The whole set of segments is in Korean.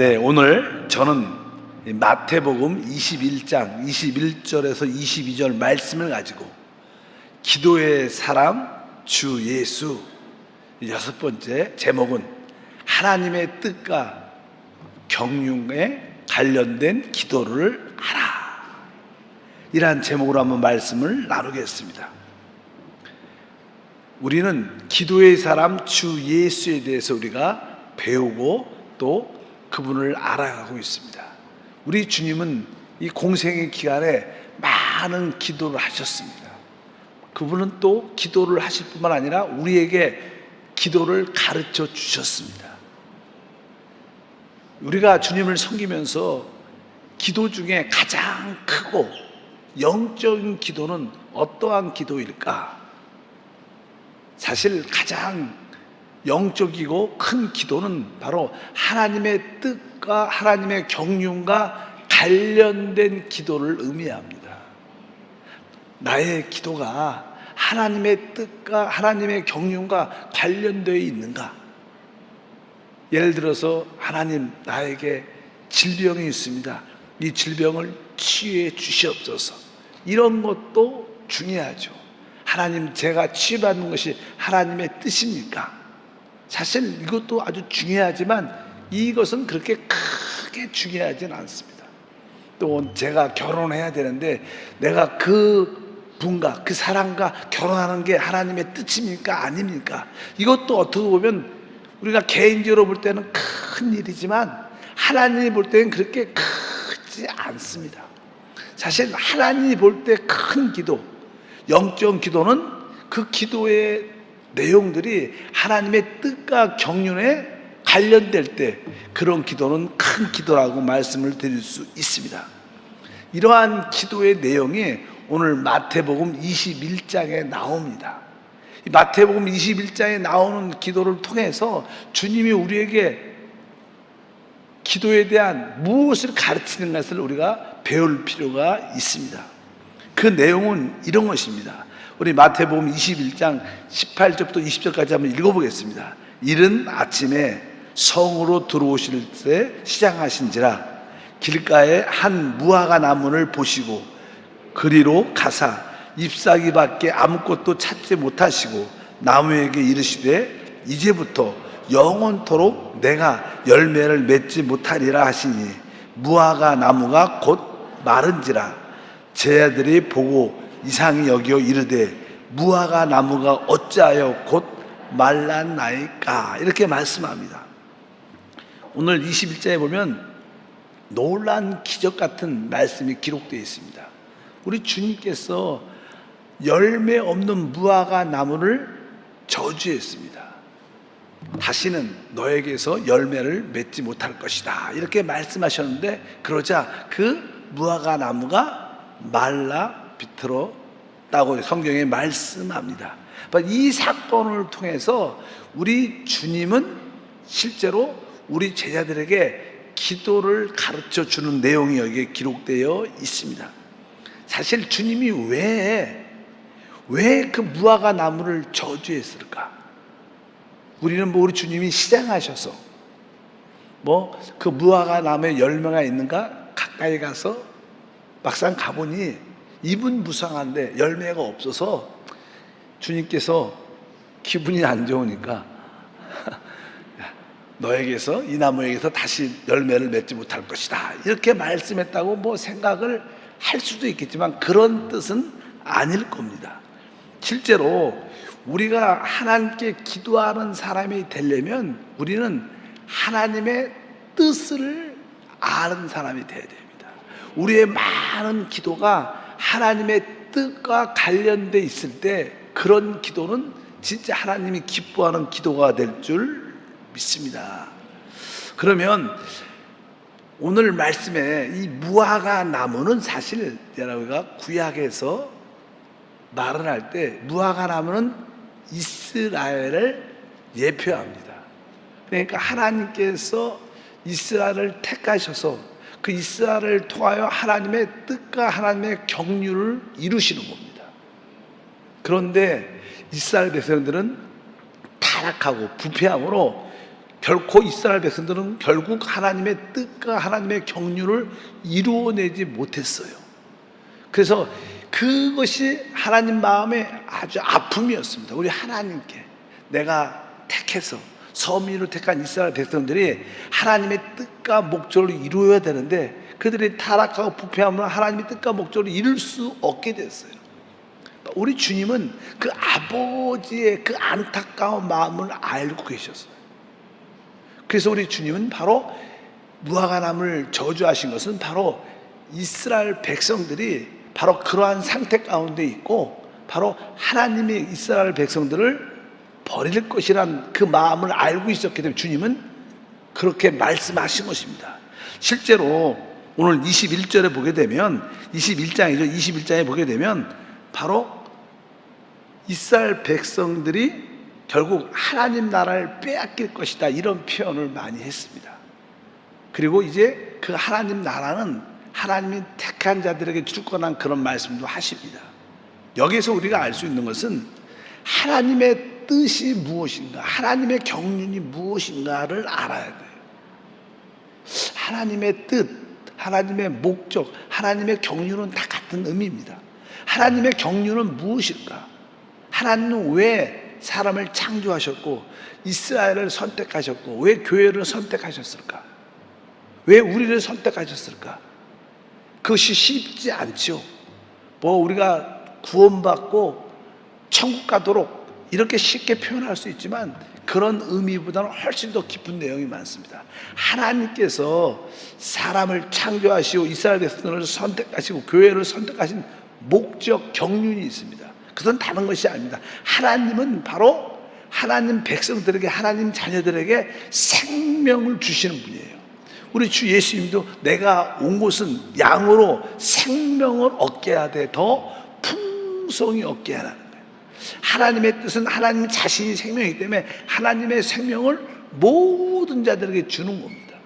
네, 오늘 저는 마태복음 21장 21절에서 22절 말씀을 가지고 기도의 사람 주 예수, 여섯 번째 제목은 하나님의 뜻과 경륜에 관련된 기도를 하라, 이러한 제목으로 한번 말씀을 나누겠습니다. 우리는 기도의 사람 주 예수에 대해서 우리가 배우고 또 그분을 알아가고 있습니다. 우리 주님은 이 공생의 기간에 많은 기도를 하셨습니다. 그분은 또 기도를 하실 뿐만 아니라 우리에게 기도를 가르쳐 주셨습니다. 우리가 주님을 섬기면서 기도 중에 가장 크고 영적인 기도는 어떠한 기도일까? 사실 가장 영적이고 큰 기도는 바로 하나님의 뜻과 하나님의 경륜과 관련된 기도를 의미합니다. 나의 기도가 하나님의 뜻과 하나님의 경륜과 관련되어 있는가? 예를 들어서 하나님, 나에게 질병이 있습니다. 이 질병을 치유해 주시옵소서. 이런 것도 중요하죠. 하나님, 제가 치유받는 것이 하나님의 뜻입니까? 사실 이것도 아주 중요하지만 이것은 그렇게 크게 중요하진 않습니다. 또 제가 결혼해야 되는데 내가 그 분과 그 사람과 결혼하는 게 하나님의 뜻입니까? 아닙니까? 이것도 어떻게 보면 우리가 개인적으로 볼 때는 큰 일이지만 하나님이 볼 때는 그렇게 크지 않습니다. 사실 하나님이 볼 때 큰 기도, 영적 기도는 그 기도의 내용들이 하나님의 뜻과 경륜에 관련될 때 그런 기도는 큰 기도라고 말씀을 드릴 수 있습니다. 이러한 기도의 내용이 오늘 마태복음 21장에 나옵니다. 이 마태복음 21장에 나오는 기도를 통해서 주님이 우리에게 기도에 대한 무엇을 가르치는 것을 우리가 배울 필요가 있습니다. 그 내용은 이런 것입니다. 우리 마태복음 21장 18절부터 20절까지 한번 읽어보겠습니다. 이른 아침에 성으로 들어오실 때 시장하신지라 길가에 한 무화과 나무를 보시고 그리로 가사 잎사귀밖에 아무것도 찾지 못하시고 나무에게 이르시되 이제부터 영원토록 내가 열매를 맺지 못하리라 하시니 무화과 나무가 곧 마른지라 제자들이 보고 이상히 여겨 이르되 무화과 나무가 어찌하여 곧 말랐나이까, 이렇게 말씀합니다. 오늘 21장에 보면 놀라운 기적 같은 말씀이 기록되어 있습니다. 우리 주님께서 열매 없는 무화과 나무를 저주했습니다. 다시는 너에게서 열매를 맺지 못할 것이다, 이렇게 말씀하셨는데 그러자 그 무화과 나무가 말라 비틀었다고 성경에 말씀합니다. 이 사건을 통해서 우리 주님은 실제로 우리 제자들에게 기도를 가르쳐 주는 내용이 여기에 기록되어 있습니다. 사실 주님이 왜 그 무화과 나무를 저주했을까? 우리는 우리 주님이 시장하셔서 그 무화과 나무에 열매가 있는가 가까이 가서 막상 가보니 잎은 무성한데 열매가 없어서 주님께서 기분이 안 좋으니까 너에게서, 이 나무에게서 다시 열매를 맺지 못할 것이다, 이렇게 말씀했다고 생각을 할 수도 있겠지만 그런 뜻은 아닐 겁니다. 실제로 우리가 하나님께 기도하는 사람이 되려면 우리는 하나님의 뜻을 아는 사람이 되어야 됩니다. 우리의 많은 기도가 하나님의 뜻과 관련돼 있을 때 그런 기도는 진짜 하나님이 기뻐하는 기도가 될 줄 믿습니다. 그러면 오늘 말씀에 이 무화과 나무는 사실 우리가 구약에서 말을 할 때 무화과 나무는 이스라엘을 예표합니다. 그러니까 하나님께서 이스라엘을 택하셔서 그 이스라엘을 통하여 하나님의 뜻과 하나님의 경륜을 이루시는 겁니다. 그런데 이스라엘 백성들은 타락하고 부패함으로 결코 이스라엘 백성들은 결국 하나님의 뜻과 하나님의 경륜을 이루어내지 못했어요. 그래서 그것이 하나님 마음의 아주 아픔이었습니다. 우리 하나님께 내가 택해서 서민으로 택한 이스라엘 백성들이 하나님의 뜻과 목적을 이루어야 되는데 그들이 타락하고 부패함으로 하나님의 뜻과 목적을 이룰 수 없게 됐어요. 우리 주님은 그 아버지의 그 안타까운 마음을 알고 계셨어요. 그래서 우리 주님은 바로 무화과나무를 저주하신 것은 바로 이스라엘 백성들이 바로 그러한 상태 가운데 있고 바로 하나님이 이스라엘 백성들을 버릴 것이란 그 마음을 알고 있었기 때문에 주님은 그렇게 말씀하신 것입니다. 실제로 오늘 21절에 보게 되면 21장이죠. 21장에 보게 되면 바로 이스라엘 백성들이 결국 하나님 나라를 빼앗길 것이다 이런 표현을 많이 했습니다. 그리고 이제 그 하나님 나라는 하나님이 택한 자들에게 줄 거란 그런 말씀도 하십니다. 여기서 우리가 알 수 있는 것은 하나님의 뜻이 무엇인가, 하나님의 경륜이 무엇인가를 알아야 돼요. 하나님의 뜻, 하나님의 목적, 하나님의 경륜은 다 같은 의미입니다. 하나님의 경륜은 무엇일까? 하나님은 왜 사람을 창조하셨고 이스라엘을 선택하셨고 왜 교회를 선택하셨을까? 왜 우리를 선택하셨을까? 그것이 쉽지 않죠. 뭐 우리가 구원받고 천국 가도록 이렇게 쉽게 표현할 수 있지만 그런 의미보다는 훨씬 더 깊은 내용이 많습니다. 하나님께서 사람을 창조하시고 이스라엘 백성을 선택하시고 교회를 선택하신 목적 경륜이 있습니다. 그것은 다른 것이 아닙니다. 하나님은 바로 하나님 백성들에게, 하나님 자녀들에게 생명을 주시는 분이에요. 우리 주 예수님도 내가 온 곳은 양으로 생명을 얻게 하되 더 풍성히 얻게 하라는 거예요. 하나님의 뜻은 하나님 자신이 생명이기 때문에 하나님의 생명을 모든 자들에게 주는 겁니다.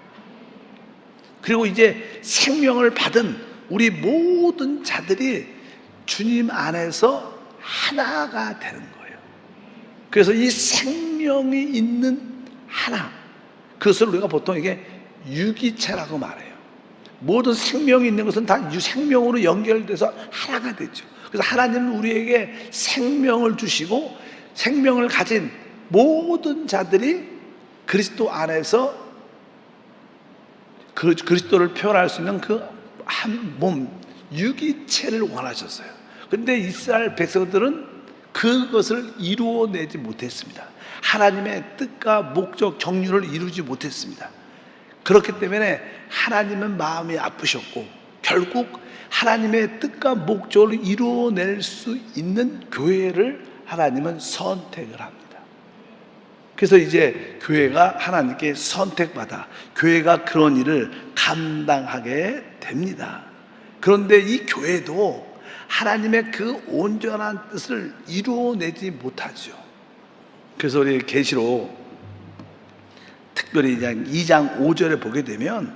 그리고 이제 생명을 받은 우리 모든 자들이 주님 안에서 하나가 되는 거예요. 그래서 이 생명이 있는 하나, 그것을 우리가 보통 이게 유기체라고 말해요. 모든 생명이 있는 것은 다 생명으로 연결돼서 하나가 되죠. 그래서 하나님은 우리에게 생명을 주시고 생명을 가진 모든 자들이 그리스도 안에서 그리스도를 표현할 수 있는 그 한 몸, 유기체를 원하셨어요. 그런데 이스라엘 백성들은 그것을 이루어내지 못했습니다. 하나님의 뜻과 목적, 경륜을 이루지 못했습니다. 그렇기 때문에 하나님은 마음이 아프셨고 결국 하나님의 뜻과 목적을 이루어낼 수 있는 교회를 하나님은 선택을 합니다. 그래서 이제 교회가 하나님께 선택받아 교회가 그런 일을 감당하게 됩니다. 그런데 이 교회도 하나님의 그 온전한 뜻을 이루어내지 못하죠. 그래서 우리 계시록 특별히 2장 5절에 보게 되면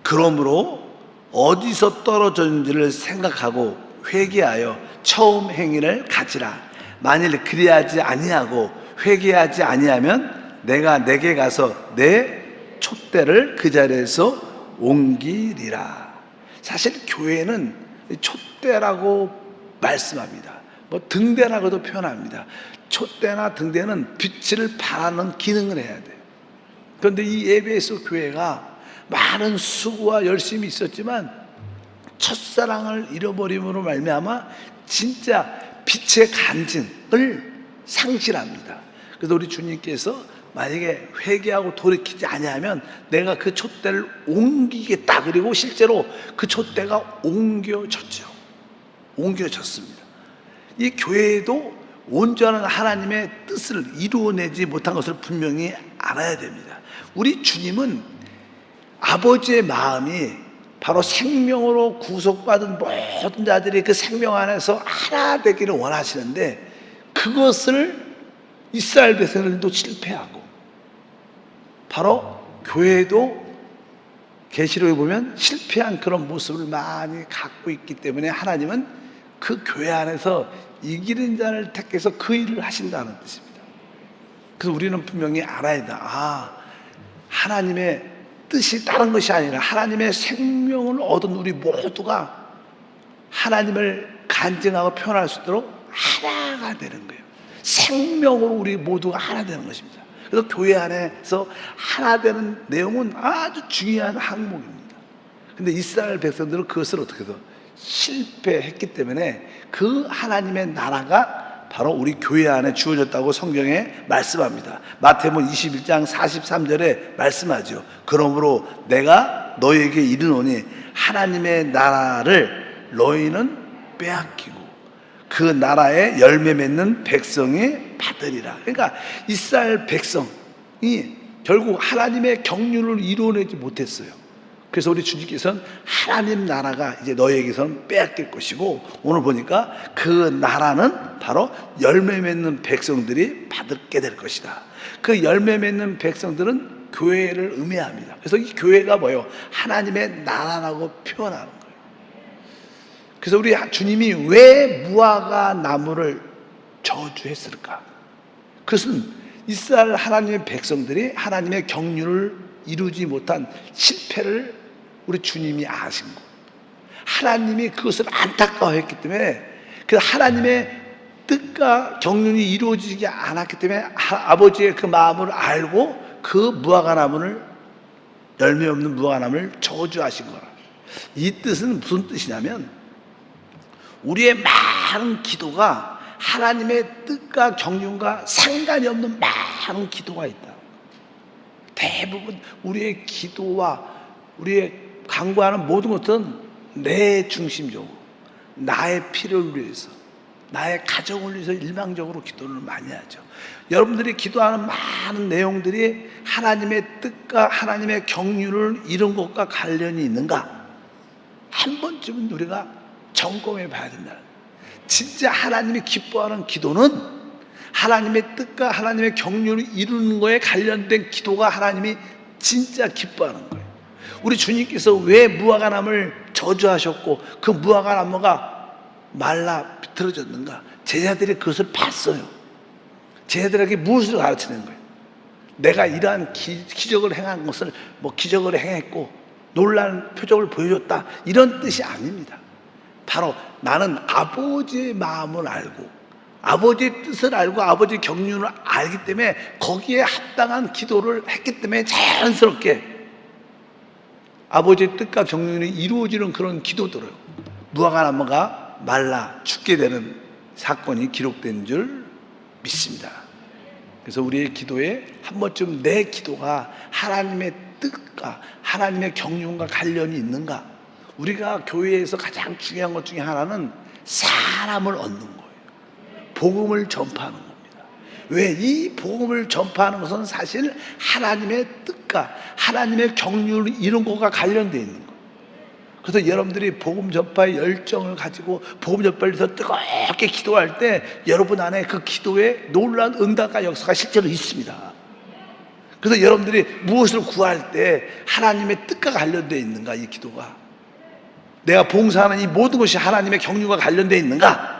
그러므로 어디서 떨어졌는지를 생각하고 회개하여 처음 행위를 가지라. 만일 그리하지 아니하고 회개하지 아니하면 내가 내게 가서 내 촛대를 그 자리에서 옮기리라. 사실 교회는 촛대라고 말씀합니다. 뭐 등대라고도 표현합니다. 촛대나 등대는 빛을 발하는 기능을 해야 돼요. 그런데 이 에베소 교회가 많은 수고와 열심이 있었지만 첫사랑을 잃어버림으로 말미암아 진짜 빛의 간증을 상실합니다. 그래서 우리 주님께서 만약에 회개하고 돌이키지 아니하면 내가 그 촛대를 옮기겠다. 그리고 실제로 그 촛대가 옮겨졌죠. 옮겨졌습니다. 이 교회에도 온전한 하나님의 뜻을 이루어내지 못한 것을 분명히 알아야 됩니다. 우리 주님은 아버지의 마음이 바로 생명으로 구속받은 모든 자들이 그 생명 안에서 하나 되기를 원하시는데 그것을 이스라엘 백성들도 실패하고 바로 교회도 계시록에 보면 실패한 그런 모습을 많이 갖고 있기 때문에 하나님은 그 교회 안에서 이기는 자를 택해서 그 일을 하신다는 뜻입니다. 그래서 우리는 분명히 알아야 돼. 하나님의 뜻이 다른 것이 아니라 하나님의 생명을 얻은 우리 모두가 하나님을 간증하고 표현할 수 있도록 하나가 되는 거예요. 생명으로 우리 모두가 하나 되는 것입니다. 그래서 교회 안에서 하나 되는 내용은 아주 중요한 항목입니다. 근데 이스라엘 백성들은 그것을 어떻게 해서 실패했기 때문에 그 하나님의 나라가 바로 우리 교회 안에 주어졌다고 성경에 말씀합니다. 마태복음 21장 43절에 말씀하죠. 그러므로 내가 너희에게 이르노니 하나님의 나라를 너희는 빼앗기고 그 나라에 열매 맺는 백성이 받으리라. 그러니까 이스라엘 백성이 결국 하나님의 경륜을 이루어내지 못했어요. 그래서 우리 주님께서는 하나님 나라가 이제 너희에게서는 빼앗길 것이고, 오늘 보니까 그 나라는 바로 열매 맺는 백성들이 받게 될 것이다. 그 열매 맺는 백성들은 교회를 의미합니다. 그래서 이 교회가 뭐예요? 하나님의 나라라고 표현하는 거예요. 그래서 우리 주님이 왜 무화과 나무를 저주했을까? 그것은 이스라엘 하나님의 백성들이 하나님의 경륜을 이루지 못한 실패를 우리 주님이 아신 거예요. 하나님이 그것을 안타까워했기 때문에, 그 하나님의 뜻과 경륜이 이루어지지 않았기 때문에 아버지의 그 마음을 알고 그 무화과나무를, 열매 없는 무화과나무를 저주하신 거라. 이 뜻은 무슨 뜻이냐면, 우리의 많은 기도가 하나님의 뜻과 경륜과 상관이 없는 많은 기도가 있다. 대부분 우리의 기도와 우리의 간구하는 모든 것은 내 중심적으로, 나의 필요를 위해서, 나의 가정을 위해서 일방적으로 기도를 많이 하죠. 여러분들이 기도하는 많은 내용들이 하나님의 뜻과 하나님의 경륜을 이룬 것과 관련이 있는가? 한 번쯤은 우리가 점검해 봐야 된다. 진짜 하나님이 기뻐하는 기도는 하나님의 뜻과 하나님의 경륜을 이루는 거에 관련된 기도가 하나님이 진짜 기뻐하는 거예요. 우리 주님께서 왜 무화과나무를 저주하셨고 그 무화과나무가 말라 비틀어졌는가? 제자들이 그것을 봤어요. 제자들에게 무엇을 가르치는 거예요? 내가 이러한 기적을 행한 것을 기적을 행했고 놀라운 표적을 보여줬다, 이런 뜻이 아닙니다. 바로 나는 아버지의 마음을 알고 아버지의 뜻을 알고 아버지의 경륜을 알기 때문에 거기에 합당한 기도를 했기 때문에 자연스럽게 아버지의 뜻과 경륜이 이루어지는 그런 기도들을, 무화과나무가 말라 죽게 되는 사건이 기록된 줄 믿습니다. 그래서 우리의 기도에 한 번쯤 내 기도가 하나님의 뜻과 하나님의 경륜과 관련이 있는가? 우리가 교회에서 가장 중요한 것 중에 하나는 사람을 얻는 거예요. 복음을 전파하는 겁니다. 왜? 이 복음을 전파하는 것은 사실 하나님의 뜻과 하나님의 경륜을 이룬 것과 관련되어 있는 거예요. 그래서 여러분들이 복음 전파의 열정을 가지고 복음 전파를 위해서 뜨겁게 기도할 때 여러분 안에 그 기도에 놀라운 응답과 역사가 실제로 있습니다. 그래서 여러분들이 무엇을 구할 때 하나님의 뜻과 관련되어 있는가? 이 기도가 내가 봉사하는 이 모든 것이 하나님의 경륜과 관련되어 있는가?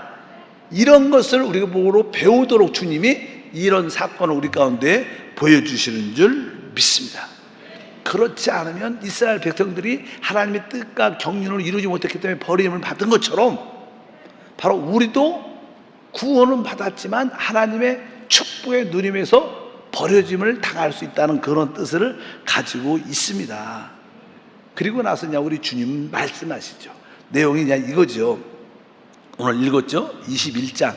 이런 것을 우리가 보고 배우도록 주님이 이런 사건을 우리 가운데 보여주시는 줄 믿습니다. 그렇지 않으면 이스라엘 백성들이 하나님의 뜻과 경륜을 이루지 못했기 때문에 버림을 받은 것처럼 바로 우리도 구원은 받았지만 하나님의 축복의 누림에서 버려짐을 당할 수 있다는 그런 뜻을 가지고 있습니다. 그리고 나서 우리 주님 말씀하시죠. 내용이 이거죠. 오늘 읽었죠? 21장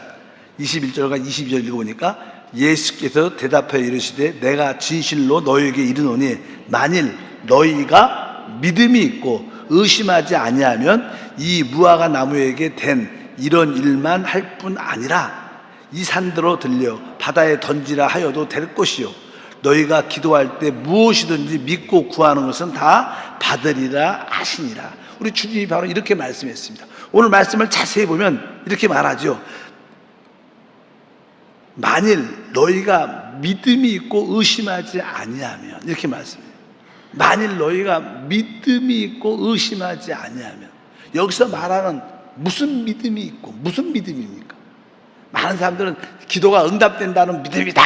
21절과 22절 읽어보니까 예수께서 대답하여 이르시되 내가 진실로 너희에게 이르노니 만일 너희가 믿음이 있고 의심하지 아니하면 이 무화과 나무에게 된 이런 일만 할 뿐 아니라 이 산들로 들려 바다에 던지라 하여도 될 것이요 너희가 기도할 때 무엇이든지 믿고 구하는 것은 다 받으리라 하시니라. 우리 주님이 바로 이렇게 말씀했습니다. 오늘 말씀을 자세히 보면 이렇게 말하죠. 만일 너희가 믿음이 있고 의심하지 아니하면, 이렇게 말씀해요. 만일 너희가 믿음이 있고 의심하지 아니하면, 여기서 말하는 무슨 믿음이 있고 무슨 믿음입니까? 많은 사람들은 기도가 응답된다는 믿음이다,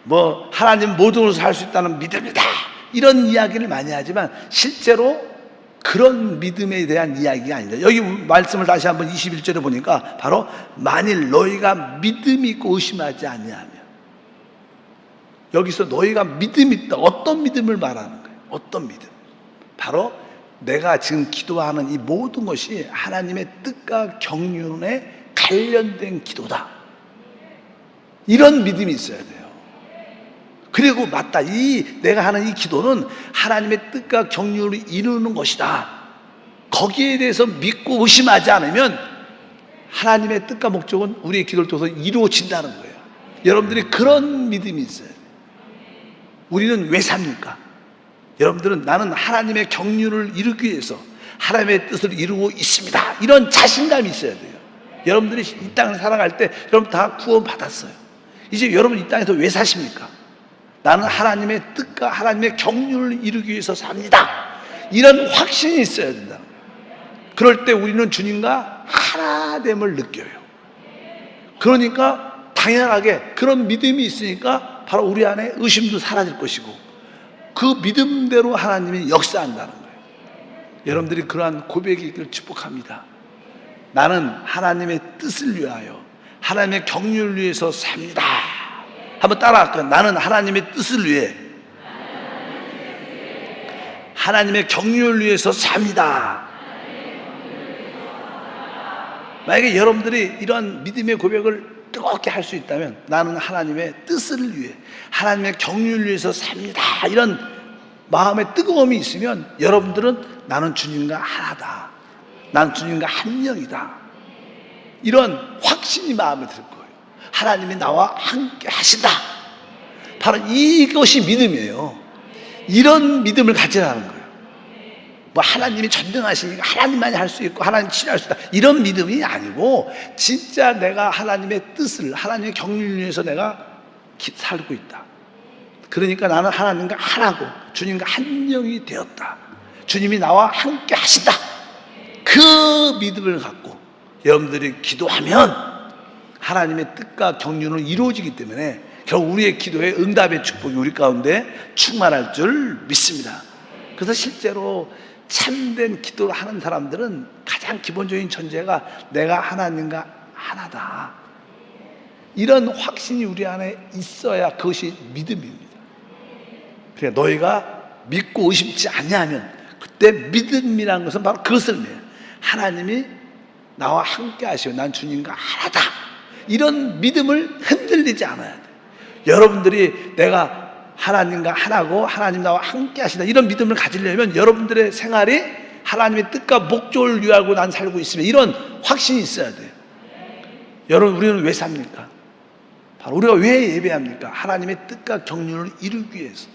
뭐 하나님 모든 것을 할 수 있다는 믿음이다, 이런 이야기를 많이 하지만 실제로 그런 믿음에 대한 이야기가 아니다. 여기 말씀을 다시 한번 21절에 보니까 바로 만일 너희가 믿음이 있고 의심하지 아니하면, 여기서 너희가 믿음이 있다, 어떤 믿음을 말하는 거예요? 어떤 믿음? 바로 내가 지금 기도하는 이 모든 것이 하나님의 뜻과 경륜에 관련된 기도다, 이런 믿음이 있어야 돼요. 그리고 맞다, 내가 하는 이 기도는 하나님의 뜻과 경륜을 이루는 것이다, 거기에 대해서 믿고 의심하지 않으면 하나님의 뜻과 목적은 우리의 기도를 통해서 이루어진다는 거예요. 여러분들이 그런 믿음이 있어요. 우리는 왜 삽니까? 여러분들은 나는 하나님의 경륜을 이루기 위해서 하나님의 뜻을 이루고 있습니다, 이런 자신감이 있어야 돼요. 여러분들이 이 땅을 살아갈 때 여러분 다 구원 받았어요. 이제 여러분 이 땅에서 왜 사십니까? 나는 하나님의 뜻과 하나님의 경륜을 이루기 위해서 삽니다, 이런 확신이 있어야 된다. 그럴 때 우리는 주님과 하나됨을 느껴요. 그러니까 당연하게 그런 믿음이 있으니까 바로 우리 안에 의심도 사라질 것이고 그 믿음대로 하나님이 역사한다는 거예요. 여러분들이 그러한 고백이 있기를 축복합니다. 나는 하나님의 뜻을 위하여 하나님의 경륜을 위해서 삽니다. 한번 따라할까요? 나는 하나님의 뜻을 위해 하나님의 경륜을 위해서 삽니다. 만약에 여러분들이 이런 믿음의 고백을 뜨겁게 할 수 있다면, 나는 하나님의 뜻을 위해 하나님의 경륜을 위해서 삽니다, 이런 마음의 뜨거움이 있으면 여러분들은 나는 주님과 하나다, 나는 주님과 한 영이다, 이런 확신이 마음에 들 거예요. 하나님이 나와 함께 하신다, 바로 이것이 믿음이에요. 이런 믿음을 가지라는 거예요. 뭐 하나님이 전능하시니까 하나님만이 할 수 있고 하나님 치료할 수 있다, 이런 믿음이 아니고 진짜 내가 하나님의 뜻을, 하나님의 경륜을 위해서 내가 살고 있다. 그러니까 나는 하나님과 하나고 주님과 한 영이 되었다, 주님이 나와 함께 하신다, 그 믿음을 갖고 여러분들이 기도하면 하나님의 뜻과 경륜은 이루어지기 때문에 결국 우리의 기도에 응답의 축복이 우리 가운데 충만할 줄 믿습니다. 그래서 실제로 참된 기도를 하는 사람들은 가장 기본적인 전제가 내가 하나님과 하나다, 이런 확신이 우리 안에 있어야 그것이 믿음입니다. 그러니까 너희가 믿고 의심치 아니하면, 그때 믿음이라는 것은 바로 그것을 내요. 하나님이 나와 함께 하시고 난 주님과 하나다, 이런 믿음을 흔들리지 않아야 돼요. 여러분들이 내가 하나님과 하나고 하나님 나와 함께 하신다, 이런 믿음을 가지려면 여러분들의 생활이 하나님의 뜻과 목적을 위하고 난 살고 있으면 이런 확신이 있어야 돼요. 여러분, 우리는 왜 삽니까? 바로 우리가 왜 예배합니까? 하나님의 뜻과 경륜을 이루기 위해서.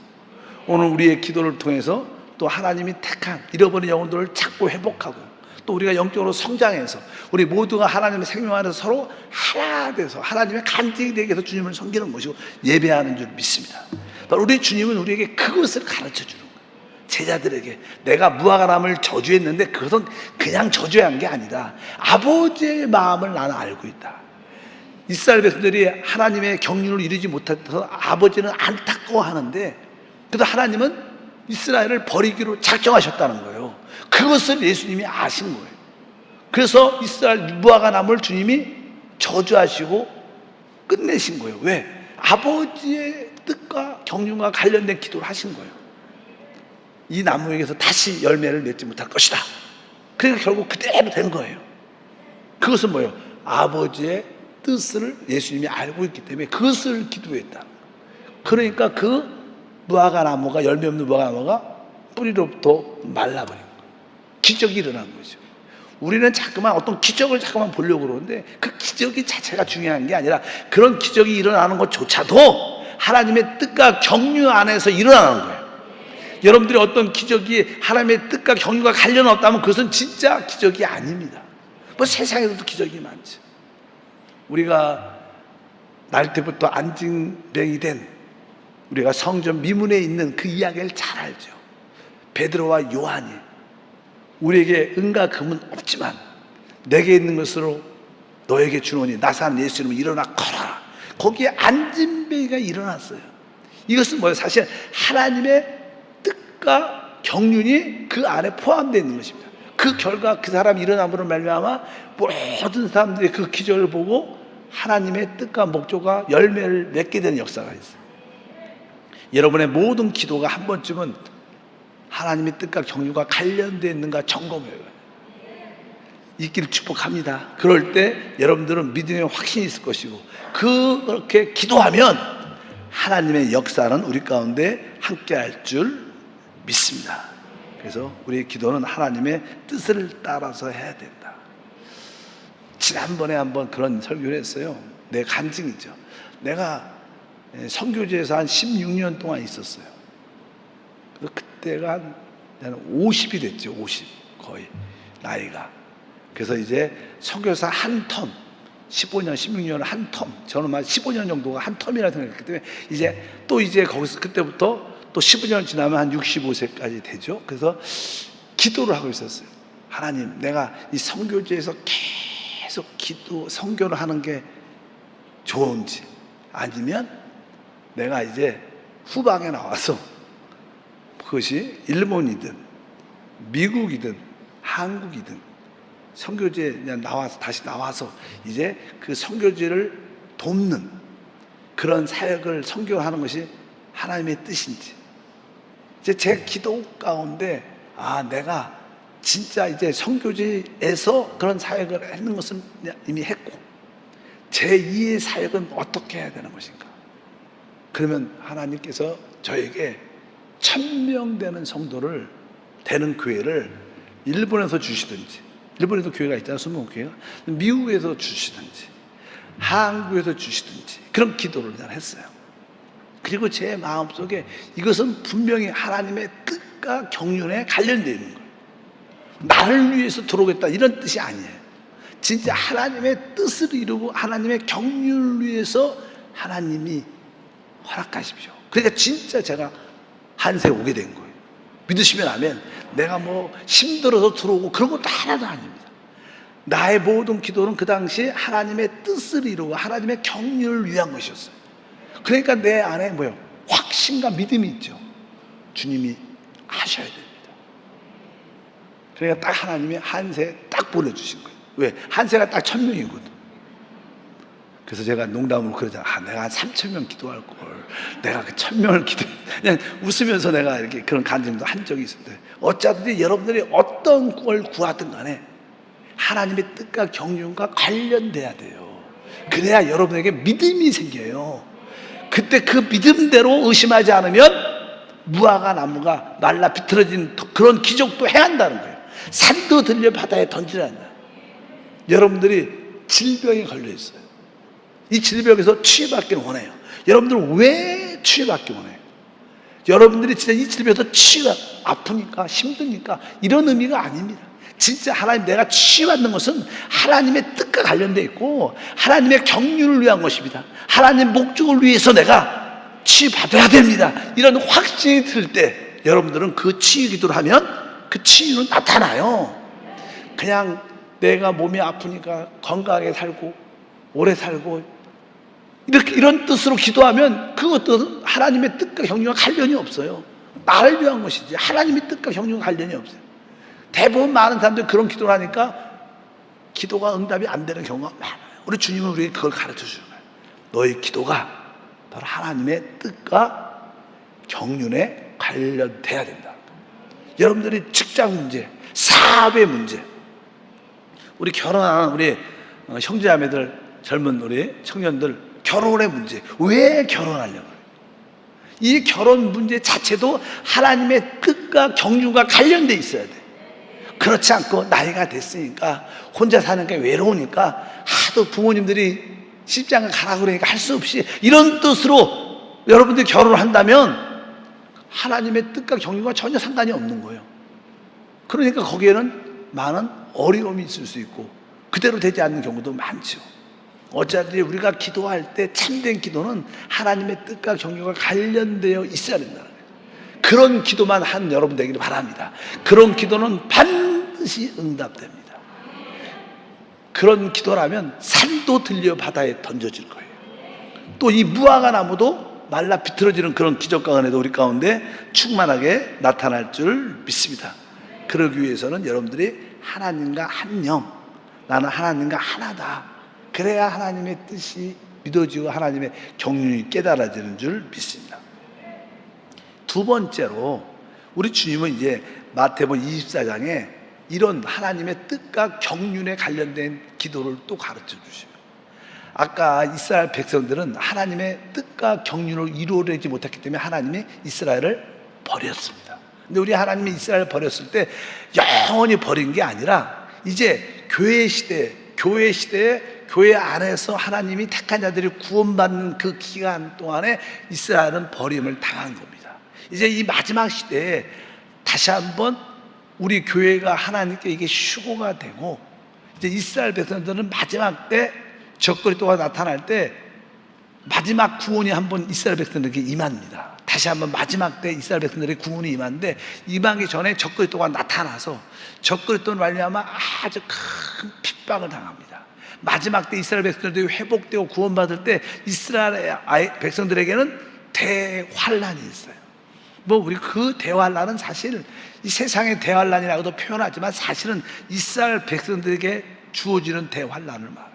오늘 우리의 기도를 통해서 또 하나님이 택한 잃어버린 영혼들을 찾고 회복하고, 또 우리가 영적으로 성장해서 우리 모두가 하나님의 생명 안에서 서로 하나 돼서 하나님의 간증이 되게 해서 주님을 섬기는 것이고 예배하는 줄 믿습니다. 바로 우리 주님은 우리에게 그것을 가르쳐 주는 거예요. 제자들에게 내가 무화과나무를 저주했는데 그것은 그냥 저주한 게 아니다, 아버지의 마음을 나는 알고 있다. 이스라엘 백성들이 하나님의 경륜을 이루지 못해서 아버지는 안타까워하는데, 그래도 하나님은 이스라엘을 버리기로 작정하셨다는 거예요. 그것을 예수님이 아신 거예요. 그래서 이스라엘 무화과나무를 주님이 저주하시고 끝내신 거예요. 왜? 아버지의 뜻과 경륜과 관련된 기도를 하신 거예요. 이 나무에게서 다시 열매를 맺지 못할 것이다. 그러니까 결국 그대로 된 거예요. 그것은 뭐예요? 아버지의 뜻을 예수님이 알고 있기 때문에 그것을 기도했다. 그러니까 그 무화과나무가, 열매 없는 무화과나무가 뿌리로부터 말라버린 거예요. 기적이 일어난 거죠. 우리는 자꾸만 어떤 기적을 자꾸만 보려고 그러는데 그 기적이 자체가 중요한 게 아니라 그런 기적이 일어나는 것조차도 하나님의 뜻과 경륜 안에서 일어나는 거예요. 여러분들이 어떤 기적이 하나님의 뜻과 경륜과 관련 없다면 그것은 진짜 기적이 아닙니다. 뭐 세상에서도 기적이 많죠. 우리가 날 때부터 안진병이 된 우리가 성전 미문에 있는 그 이야기를 잘 알죠. 베드로와 요한이 우리에게 은과 금은 없지만 내게 있는 것으로 너에게 주노니 나사렛 예수 이름으로 일어나 걸어라. 거기에 안진병이가 일어났어요. 이것은 뭐예요? 사실 하나님의 뜻과 경륜이 그 안에 포함되어 있는 것입니다. 그 결과 그 사람이 일어남으로 말미암아 모든 사람들이 그 기적을 보고 하나님의 뜻과 목적과 열매를 맺게 되는 역사가 있어요. 여러분의 모든 기도가 한 번쯤은 하나님의 뜻과 경륜과 관련되어 있는가 점검해요. 있기를 축복합니다. 그럴 때 여러분들은 믿음의 확신이 있을 것이고, 그렇게 기도하면 하나님의 역사는 우리 가운데 함께 할 줄 믿습니다. 그래서 우리의 기도는 하나님의 뜻을 따라서 해야 된다. 지난번에 한번 그런 설교를 했어요. 내 간증이죠. 내가 선교지에서 한 16년 동안 있었어요. 그래서 그때가 한 50이 됐죠. 50 거의 나이가. 그래서 이제 선교사 한 텀, 15년, 16년 한 텀, 저는 한 15년 정도가 한 텀이라 생각했기 때문에 이제 거기서 그때부터 또 15년 지나면 한 65세까지 되죠. 그래서 기도를 하고 있었어요. 하나님, 내가 이 선교지에서 계속 선교를 하는 게 좋은지, 아니면 내가 이제 후방에 나와서 그것이 일본이든 미국이든 한국이든 선교지에 그냥 다시 나와서 이제 그 선교지를 돕는 그런 사역을 선교하는 것이 하나님의 뜻인지, 이제 제 기도 가운데 내가 진짜 이제 선교지에서 그런 사역을 하는 것은 이미 했고, 제2의 사역은 어떻게 해야 되는 것인가? 그러면 하나님께서 저에게 1000명 되는 성도를 되는 교회를 일본에서 주시든지, 일본에도 교회가 있잖아요. 20교회가. 미국에서 주시든지 한국에서 주시든지 그런 기도를 난 했어요. 그리고 제 마음속에 이것은 분명히 하나님의 뜻과 경륜에 관련되어 있는 거예요. 나를 위해서 들어오겠다 이런 뜻이 아니에요. 진짜 하나님의 뜻을 이루고 하나님의 경륜을 위해서 하나님이 허락하십시오. 그러니까 진짜 제가 한세 오게 된 거예요. 믿으시면 아멘. 내가 뭐 힘들어서 들어오고 그런 것도 하나도 아닙니다. 나의 모든 기도는 그 당시에 하나님의 뜻을 이루고 하나님의 경륜을 위한 것이었어요. 그러니까 내 안에 뭐요? 확신과 믿음이 있죠. 주님이 하셔야 됩니다. 그러니까 딱 하나님이 한세 딱 보내주신 거예요. 왜? 한세가 딱 1000명이거든. 그래서 제가 농담으로 그러잖아. 내가 한 3000명 기도할 걸. 내가 그 1000명을 그냥 웃으면서 내가 이렇게 그런 간증도 한 적이 있었는데, 어쩌든지 여러분들이 어떤 걸 구하든 간에 하나님의 뜻과 경륜과 관련돼야 돼요. 그래야 여러분에게 믿음이 생겨요. 그때 그 믿음대로 의심하지 않으면 무화과 나무가 날라 비틀어진 그런 기적도 해야 한다는 거예요. 산도 들려 바다에 던지란다. 여러분들이 질병에 걸려 있어요. 이 질병에서 치유받기를 원해요. 여러분들은 왜 치유받기 원해요? 여러분들이 진짜 이 질병에서 아프니까 힘드니까 이런 의미가 아닙니다. 진짜 하나님, 내가 치유받는 것은 하나님의 뜻과 관련되어 있고 하나님의 경륜을 위한 것입니다. 하나님 목적을 위해서 내가 치유받아야 됩니다. 이런 확신이 들 때 여러분들은 그 치유 기도를 하면 그 치유는 나타나요. 그냥 내가 몸이 아프니까 건강하게 살고 오래 살고 이런 뜻으로 기도하면 그것도 하나님의 뜻과 경륜과 관련이 없어요. 나를 위한 것이지 하나님의 뜻과 경륜과 관련이 없어요. 대부분 많은 사람들이 그런 기도를 하니까 기도가 응답이 안 되는 경우가 많아요. 우리 주님은 우리에게 그걸 가르쳐 주는 거예요. 너의 기도가 바로 하나님의 뜻과 경륜에 관련돼야 된다. 여러분들이 직장 문제, 사업의 문제, 우리 결혼하는 우리 형제자매들, 젊은 우리 청년들 결혼의 문제, 왜 결혼하려고 해요? 이 결혼 문제 자체도 하나님의 뜻과 경륜과 관련돼 있어야 돼. 그렇지 않고 나이가 됐으니까 혼자 사는 게 외로우니까 하도 부모님들이 시집장가 가라 그러니까 할 수 없이 이런 뜻으로 여러분들이 결혼을 한다면 하나님의 뜻과 경륜과 전혀 상관이 없는 거예요. 그러니까 거기에는 많은 어려움이 있을 수 있고 그대로 되지 않는 경우도 많죠. 어차피 우리가 기도할 때 참된 기도는 하나님의 뜻과 경륜과 관련되어 있어야 된다는 거예요. 그런 기도만 한 여러분 되기를 바랍니다. 그런 기도는 반드시 응답됩니다. 그런 기도라면 산도 들려 바다에 던져질 거예요. 또 이 무화과 나무도 말라 비틀어지는 그런 기적과 은혜도 우리 가운데 충만하게 나타날 줄 믿습니다. 그러기 위해서는 여러분들이 하나님과 한 영, 나는 하나님과 하나다, 그래야 하나님의 뜻이 믿어지고 하나님의 경륜이 깨달아지는 줄 믿습니다. 두 번째로 우리 주님은 이제 마태복음 24장에 이런 하나님의 뜻과 경륜에 관련된 기도를 또 가르쳐 주시고, 아까 이스라엘 백성들은 하나님의 뜻과 경륜을 이루어내지 못했기 때문에 하나님이 이스라엘을 버렸습니다. 근데 우리 하나님이 이스라엘을 버렸을 때 영원히 버린 게 아니라 이제 교회 시대에 교회 안에서 하나님이 택한 자들이 구원받는 그 기간 동안에 이스라엘은 버림을 당한 겁니다. 이제 이 마지막 시대에 다시 한번 우리 교회가 하나님께 이게 휴거가 되고, 이제 이스라엘 백성들은 마지막 때 적그리스도가 나타날 때 마지막 구원이 한번 이스라엘 백성들에게 임합니다. 다시 한번 마지막 때 이스라엘 백성들의 구원이 임하는데, 임하기 전에 적그리스도가 나타나서 적그리스도는 말미암아 아주 큰 핍박을 당합니다. 마지막 때 이스라엘 백성들이 회복되고 구원받을 때 이스라엘 백성들에게는 대환란이 있어요. 뭐 우리 그 대환란은 사실 이 세상의 대환란이라고도 표현하지만 사실은 이스라엘 백성들에게 주어지는 대환란을 말해요.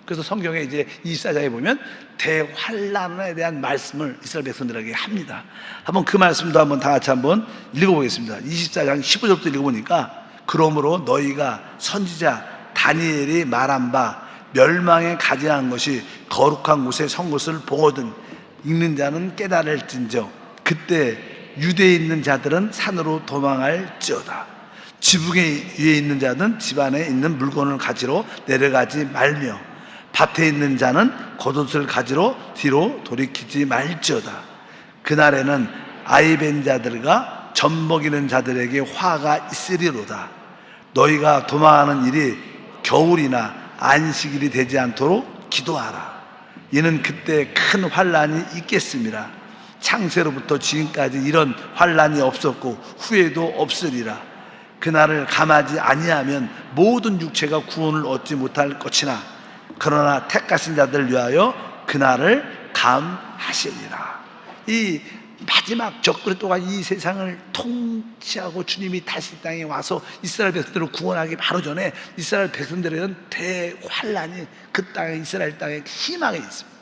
그래서 성경에 이제 24장에 보면 대환란에 대한 말씀을 이스라엘 백성들에게 합니다. 한번 그 말씀도 한번 다 같이 한번 읽어보겠습니다. 24장 15절부터 읽어보니까, 그러므로 너희가 선지자 다니엘이 말한 바 멸망에 가증한 것이 거룩한 곳에 선 것을 보거든 읽는 자는 깨달을진저 그때 유대에 있는 자들은 산으로 도망할지어다. 지붕에 위에 있는 자는 집 안에 있는 물건을 가지러 내려가지 말며 밭에 있는 자는 겉옷을 가지러 뒤로 돌이키지 말지어다. 그날에는 아이 벤 자들과 젖 먹이는 자들에게 화가 있으리로다. 너희가 도망하는 일이 겨울이나 안식일이 되지 않도록 기도하라. 이는 그때 큰 환란이 있겠습니다. 창세로부터 지금까지 이런 환란이 없었고 후에도 없으리라. 그날을 감하지 아니하면 모든 육체가 구원을 얻지 못할 것이나 그러나 택하신 자들 위하여 그날을 감하시리라. 이 마지막 적그리스도가 이 세상을 통치하고 주님이 다시 이 땅에 와서 이스라엘 백성들을 구원하기 바로 전에 이스라엘 백성들에게는 대환란이 그 땅에, 이스라엘 땅에 심하게 있습니다.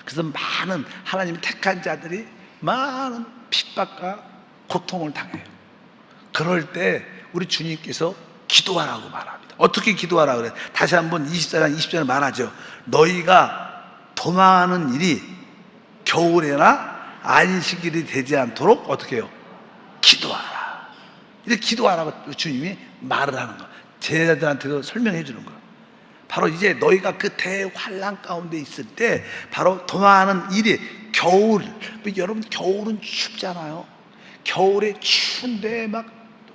그래서 많은 하나님이 택한 자들이 많은 핍박과 고통을 당해요. 그럴 때 우리 주님께서 기도하라고 말합니다. 어떻게 기도하라 그래? 다시 한번 24장 20절에 말하죠. 너희가 도망하는 일이 겨울에나 안식일이 되지 않도록 어떻게 해요? 기도하라. 이렇게 기도하라고 주님이 말을 하는 거예요. 제자들한테도 설명해 주는 거예요. 바로 이제 너희가 그 대환란 가운데 있을 때 바로 도망하는 일이 겨울, 여러분 겨울은 춥잖아요. 겨울에 추운데 막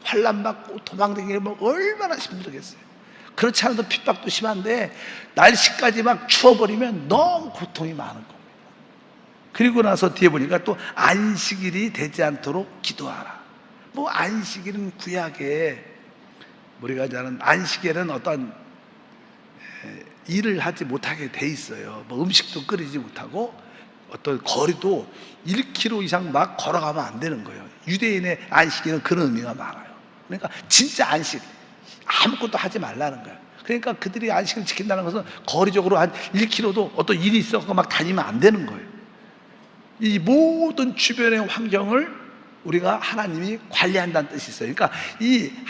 환란 받고 도망다니면 얼마나 힘들겠어요. 그렇지 않아도 핍박도 심한데 날씨까지 막 추워버리면 너무 고통이 많은 겁니다. 그리고 나서 뒤에 보니까 또 안식일이 되지 않도록 기도하라. 뭐 안식일은 구약에 우리가 아는 안식일은 어떤 일을 하지 못하게 돼 있어요. 뭐 음식도 끓이지 못하고 어떤 거리도 1km 이상 막 걸어가면 안 되는 거예요. 유대인의 안식일은 그런 의미가 많아요. 그러니까 진짜 안식, 아무것도 하지 말라는 거예요. 그러니까 그들이 안식을 지킨다는 것은 거리적으로 한 1km도 어떤 일이 있어서 막 다니면 안 되는 거예요. 이 모든 주변의 환경을 우리가 하나님이 관리한다는 뜻이 있어요. 그러니까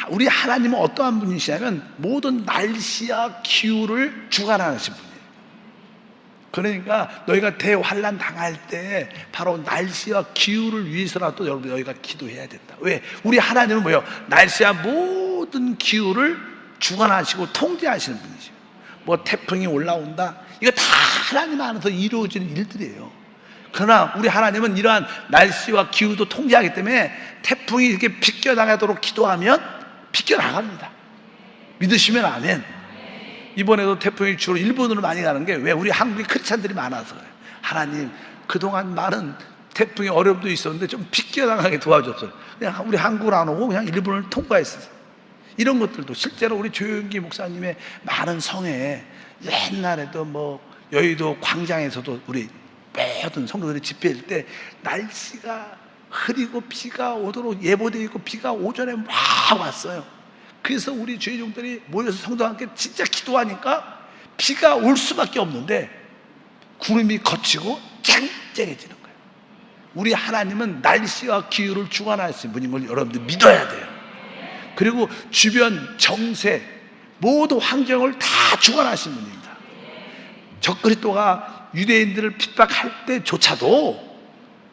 우리 하나님은 어떠한 분이시냐면 모든 날씨와 기후를 주관하시는 분이에요. 그러니까 너희가 대환란 당할 때 바로 날씨와 기후를 위해서라도 여러분 너희가 기도해야 된다. 왜? 우리 하나님은 뭐예요? 날씨와 모든 기후를 주관하시고 통제하시는 분이죠. 뭐 태풍이 올라온다, 이거 다 하나님 안에서 이루어지는 일들이에요. 그러나 우리 하나님은 이러한 날씨와 기후도 통제하기 때문에 태풍이 이렇게 비껴나가도록 기도하면 비껴나갑니다. 믿으시면 아멘. 이번에도 태풍이 주로 일본으로 많이 가는 게 왜? 우리 한국에 크리스찬들이 많아서 그래요. 하나님, 그동안 많은 태풍의 어려움도 있었는데 좀 비껴나가게 도와줬어요. 그냥 우리 한국으로 안 오고 그냥 일본을 통과했어요. 이런 것들도 실제로 우리 조영기 목사님의 많은 성에 옛날에도 뭐 여의도 광장에서도 우리 모든 성도들이 집회일 때 날씨가 흐리고 비가 오도록 예보되어 있고 비가 오전에 막 왔어요. 그래서 우리 주의종들이 모여서 성도와 함께 진짜 기도하니까 비가 올 수밖에 없는데 구름이 걷히고 쨍쨍해지는 거예요. 우리 하나님은 날씨와 기후를 주관하시는 분임을 여러분들 믿어야 돼요. 그리고 주변 정세 모든 환경을 다 주관하신 분입니다. 적그리스도가 유대인들을 핍박할 때조차도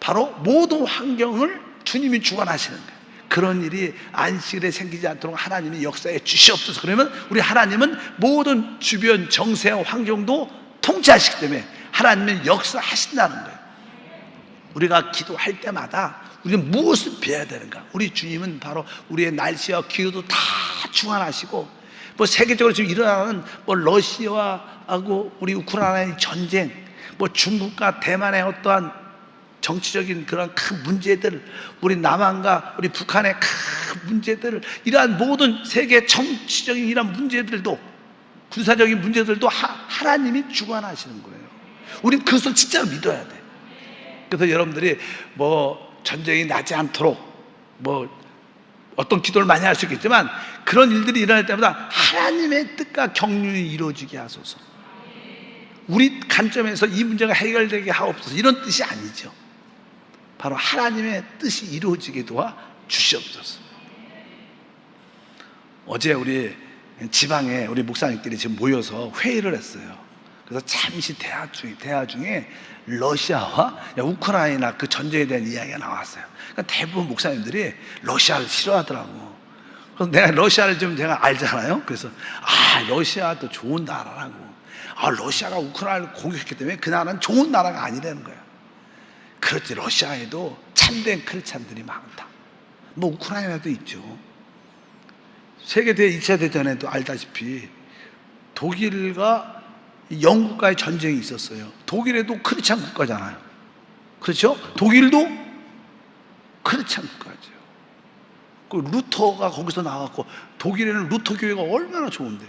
바로 모든 환경을 주님이 주관하시는 거예요. 그런 일이 안식일에 생기지 않도록 하나님이 역사에 주시옵소서. 그러면 우리 하나님은 모든 주변 정세와 환경도 통치하시기 때문에 하나님은 역사하신다는 거예요. 우리가 기도할 때마다 우리는 무엇을 배워야 되는가? 우리 주님은 바로 우리의 날씨와 기후도 다 주관하시고, 뭐 세계적으로 지금 일어나는 뭐 러시아하고 우리 우크라이나의 전쟁, 뭐 중국과 대만의 어떠한 정치적인 그런 큰 문제들, 우리 남한과 우리 북한의 큰 문제들, 이러한 모든 세계 정치적인 이러한 문제들도, 군사적인 문제들도 하나님이 주관하시는 거예요. 우리는 그것을 진짜 믿어야 돼. 그래서 여러분들이 뭐 전쟁이 나지 않도록 뭐 어떤 기도를 많이 할 수 있겠지만, 그런 일들이 일어날 때마다 하나님의 뜻과 경륜이 이루어지게 하소서. 우리 관점에서 이 문제가 해결되게 하옵소서, 이런 뜻이 아니죠. 바로 하나님의 뜻이 이루어지게 도와 주시옵소서. 어제 우리 지방에 우리 목사님들이 지금 모여서 회의를 했어요. 그래서 잠시 대화 중에 러시아와 우크라이나 그 전쟁에 대한 이야기가 나왔어요. 그러니까 대부분 목사님들이 러시아를 싫어하더라고. 그래서 내가 러시아를 좀 제가 알잖아요. 그래서 러시아도 좋은 나라라고. 러시아가 우크라이나를 공격했기 때문에 그 나라는 좋은 나라가 아니라는 거야. 그렇지, 러시아에도 참된 크리스찬들이 많다. 뭐 우크라이나도 있죠. 세계 2차 대전에도 알다시피 독일과 영국과의 전쟁이 있었어요. 독일에도 크리스찬 국가잖아요. 그렇죠? 독일도 크리스찬 국가죠. 그 루터가 거기서 나왔고, 독일에는 루터 교회가 얼마나 좋은데.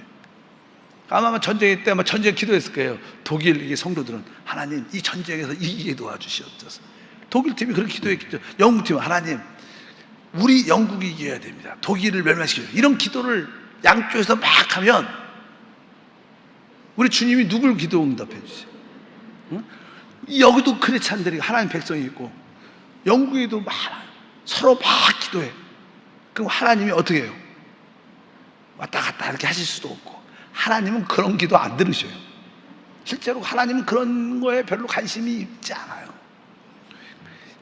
아마 전쟁 때 아마 전쟁 기도했을 거예요. 독일 성도들은 하나님 이 전쟁에서 이기게 도와주시옵소서. 독일 팀이 그렇게 기도했겠죠. 영국 팀은 하나님 우리 영국이 이겨야 됩니다. 독일을 멸망시켜요. 이런 기도를 양쪽에서 막 하면 우리 주님이 누굴 기도 응답해 주세요? 응? 여기도 크리스찬들이 하나님 백성이 있고 영국에도 많아요. 서로 막 기도해. 그럼 하나님이 어떻게 해요? 왔다 갔다 이렇게 하실 수도 없고, 하나님은 그런 기도 안 들으셔요. 실제로 하나님은 그런 거에 별로 관심이 있지 않아요.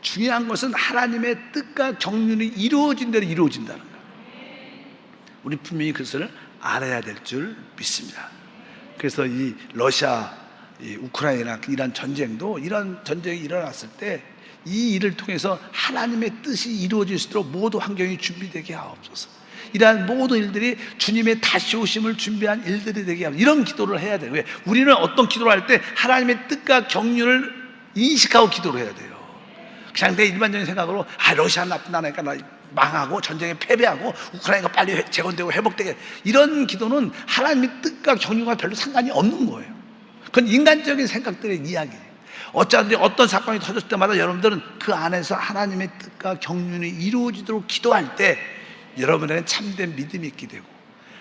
중요한 것은 하나님의 뜻과 경륜이 이루어진 대로 이루어진다는 거예요. 우리 분명히 그것을 알아야 될 줄 믿습니다. 그래서 이 러시아, 이 우크라이나 이란 전쟁도, 이런 전쟁이 일어났을 때 이 일을 통해서 하나님의 뜻이 이루어질 수 있도록 모든 환경이 준비되게 하옵소서. 이러한 모든 일들이 주님의 다시 오심을 준비한 일들이 되게 하옵소서. 이런 기도를 해야 돼요. 왜? 우리는 어떤 기도를 할 때 하나님의 뜻과 경륜을 인식하고 기도를 해야 돼요. 그냥 내 일반적인 생각으로 러시아 나쁜 나라니까 나 망하고 전쟁에 패배하고 우크라이나가 빨리 재건되고 회복되게, 이런 기도는 하나님의 뜻과 경륜과 별로 상관이 없는 거예요. 그건 인간적인 생각들의 이야기예요. 어쩌든지 어떤 사건이 터졌을 때마다 여러분들은 그 안에서 하나님의 뜻과 경륜이 이루어지도록 기도할 때 여러분에게는 참된 믿음이 있게 되고,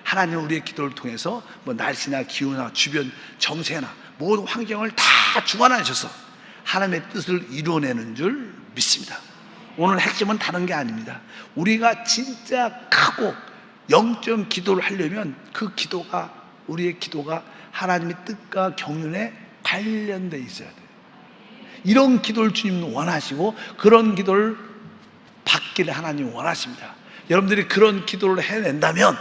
하나님은 우리의 기도를 통해서 뭐 날씨나 기후나 주변 정세나 모든 환경을 다 주관하셔서 하나님의 뜻을 이루어내는 줄 믿습니다. 오늘 핵심은 다른 게 아닙니다. 우리가 진짜 크고 영적 기도를 하려면 그 기도가, 우리의 기도가 하나님의 뜻과 경륜에 관련돼 있어야 돼요. 이런 기도를 주님은 원하시고 그런 기도를 받기를 하나님 원하십니다. 여러분들이 그런 기도를 해낸다면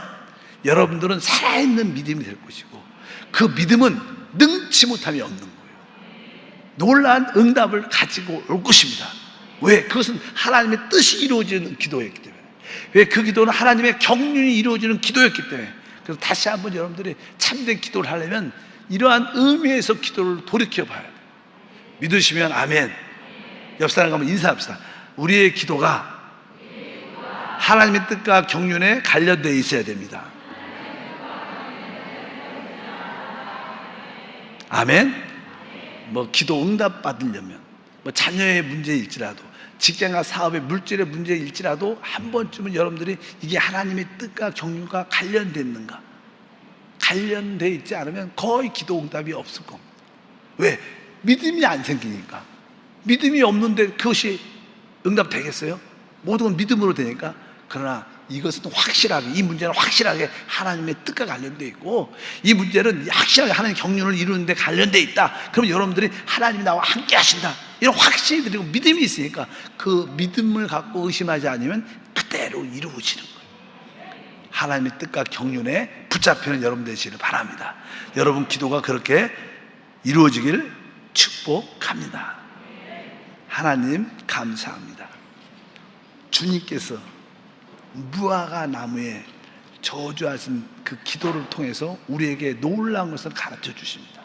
여러분들은 살아있는 믿음이 될 것이고, 그 믿음은 능치 못함이 없는 거예요. 놀라운 응답을 가지고 올 것입니다. 왜? 그것은 하나님의 뜻이 이루어지는 기도였기 때문에. 왜? 그 기도는 하나님의 경륜이 이루어지는 기도였기 때문에. 그래서 다시 한번 여러분들이 참된 기도를 하려면 이러한 의미에서 기도를 돌이켜봐야 돼요. 믿으시면 아멘. 옆 사람 가면 인사합시다. 우리의 기도가 하나님의 뜻과 경륜에 관련되어 있어야 됩니다. 아멘. 뭐 기도 응답 받으려면, 뭐 자녀의 문제일지라도, 직장과 사업의 물질의 문제일지라도 한 번쯤은 여러분들이 이게 하나님의 뜻과 경륜과 관련돼 있는가, 관련돼 있지 않으면 거의 기도 응답이 없을 겁니다. 왜? 믿음이 안 생기니까. 믿음이 없는데 그것이 응답 되겠어요? 모든 건 믿음으로 되니까. 그러나 이것은 확실하게, 이 문제는 확실하게 하나님의 뜻과 관련돼 있고, 이 문제는 확실하게 하나님의 경륜을 이루는 데 관련돼 있다. 그럼 여러분들이 하나님이 나와 함께 하신다, 이런 확신이 들리고 믿음이 있으니까 그 믿음을 갖고 의심하지 않으면 그대로 이루어지는 거예요. 하나님의 뜻과 경륜에 붙잡히는 여러분 되시기를 바랍니다. 여러분 기도가 그렇게 이루어지길 축복합니다. 하나님 감사합니다. 주님께서 무화과 나무에 저주하신 그 기도를 통해서 우리에게 놀라운 것을 가르쳐 주십니다.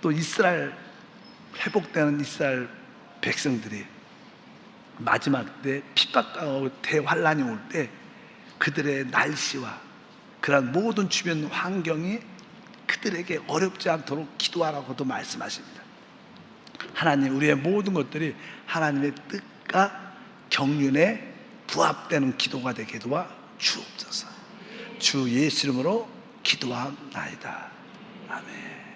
또 이스라엘, 회복되는 이스라엘 백성들이 마지막 때 핍박하고 대환란이 올 때 그들의 날씨와 그러한 모든 주변 환경이 그들에게 어렵지 않도록 기도하라고도 말씀하십니다. 하나님, 우리의 모든 것들이 하나님의 뜻과 경륜에 부합되는 기도가 되게 도와 주옵소서. 주 예수 이름으로 기도하옵나이다. 아멘.